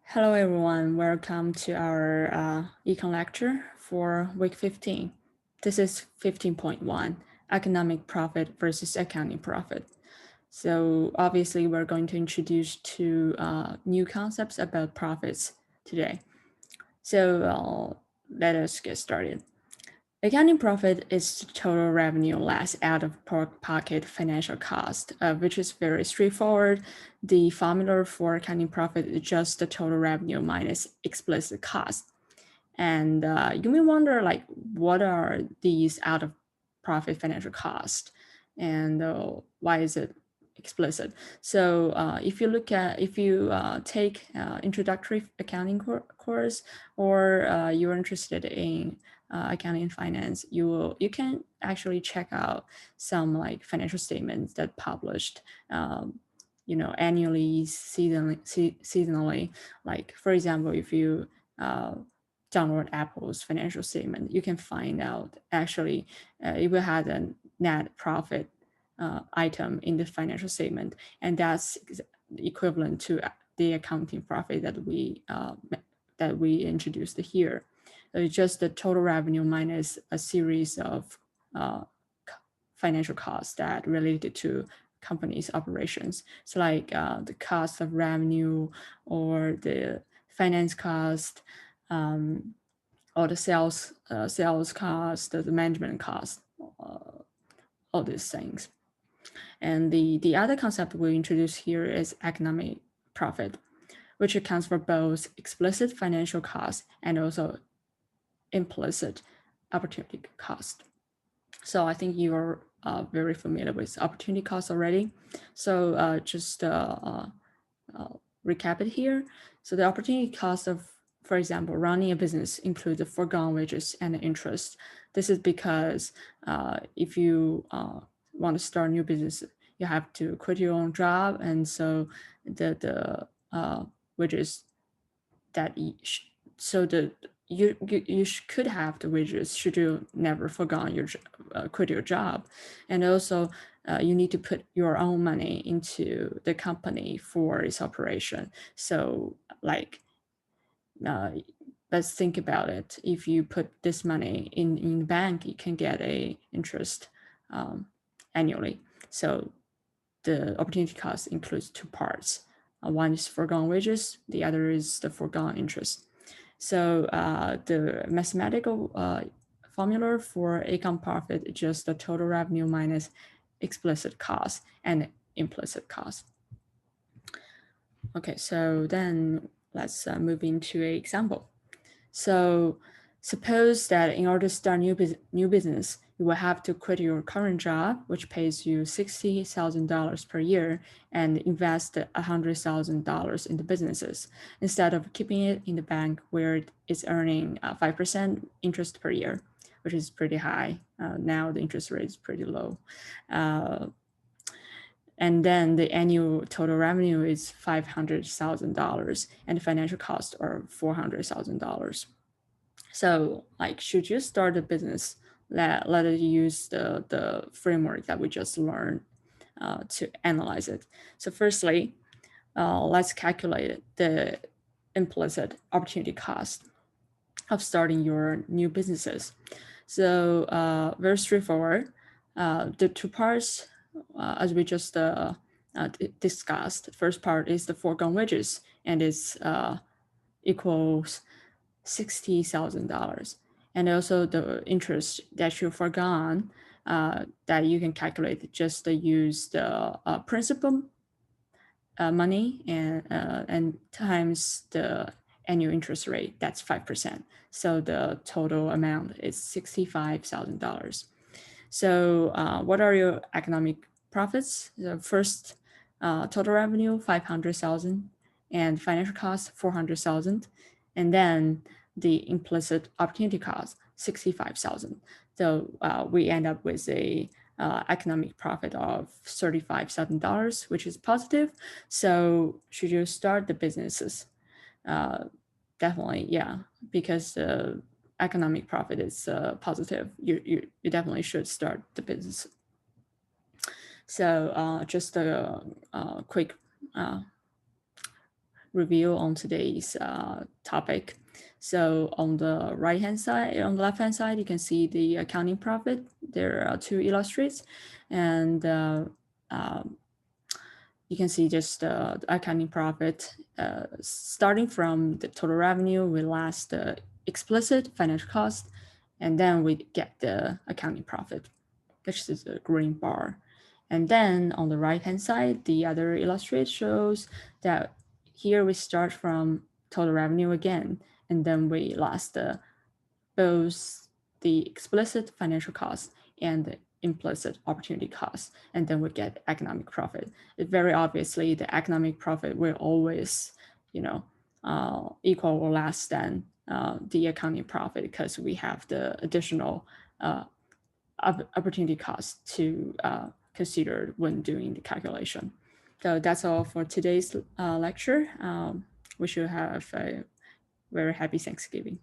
Hello everyone, welcome to our econ lecture for week 15. This is 15.1, economic profit versus accounting profit. So obviously we're going to introduce two new concepts about profits today. So let us get started. Accounting profit is the total revenue less out-of-pocket financial cost, which is very straightforward. The formula for accounting profit is just the total revenue minus explicit cost. And you may wonder, like, what are these out-of-profit financial costs, and why is it explicit? So if you take introductory accounting course, or you're interested in accounting and finance, you can actually check out some like financial statements that published annually, seasonally. Like for example, if you download Apple's financial statement, you can find out actually it will have a net profit item in the financial statement, and that's equivalent to the accounting profit that we introduced here. So it's just the total revenue minus a series of financial costs that related to company's operations. So like the cost of revenue or the finance cost, or the sales cost, the management cost, all these things. And the other concept we introduce here is economic profit, which accounts for both explicit financial cost and also implicit opportunity cost. So I think you're very familiar with opportunity cost already. So just recap it here. So the opportunity cost of, for example, running a business includes the foregone wages and the interest. This is because if you want to start a new business, you have to quit your own job, and so the wages that you could have the wages should you never forgone your quit your job, and also you need to put your own money into the company for its operation. So like let's think about it. If you put this money in the bank, you can get a interest annually. So the opportunity cost includes two parts. One is foregone wages, the other is the foregone interest. So the mathematical formula for income profit is just the total revenue minus explicit cost and implicit cost. Okay, so then let's move into an example. So suppose that in order to start new business, you will have to quit your current job, which pays you $60,000 per year, and invest $100,000 in the businesses instead of keeping it in the bank where it's earning 5% interest per year, which is pretty high. Now the interest rate is pretty low. And then the annual total revenue is $500,000 and the financial costs are $400,000. So like, should you start a business, let us use the framework that we just learned to analyze it. So firstly, let's calculate the implicit opportunity cost of starting your new businesses. So very straightforward. The two parts, as we just discussed, the first part is the foregone wages, and it's equals $60,000. And also the interest that you forgone, that you can calculate, just use the principal money and times the annual interest rate, that's 5%. So the total amount is $65,000. So what are your economic profits? The first total revenue, 500,000, and financial cost, 400,000. And then the implicit opportunity cost, 65,000. So we end up with a economic profit of $35,000, which is positive. So should you start the businesses? Definitely, yeah, because the economic profit is positive. You definitely should start the business. So just a quick review on today's topic. So on the right-hand side, on the left-hand side, you can see the accounting profit. There are two illustrates, and you can see just the accounting profit starting from the total revenue, we last the explicit financial cost, and then we get the accounting profit, which is the green bar. And then on the right-hand side, the other illustrate shows that here we start from total revenue again, and then we last both the explicit financial cost and the implicit opportunity cost, and then we get economic profit. Very obviously, the economic profit will always, equal or less than the accounting profit because we have the additional opportunity cost to consider when doing the calculation. So that's all for today's lecture. We should have a very happy Thanksgiving.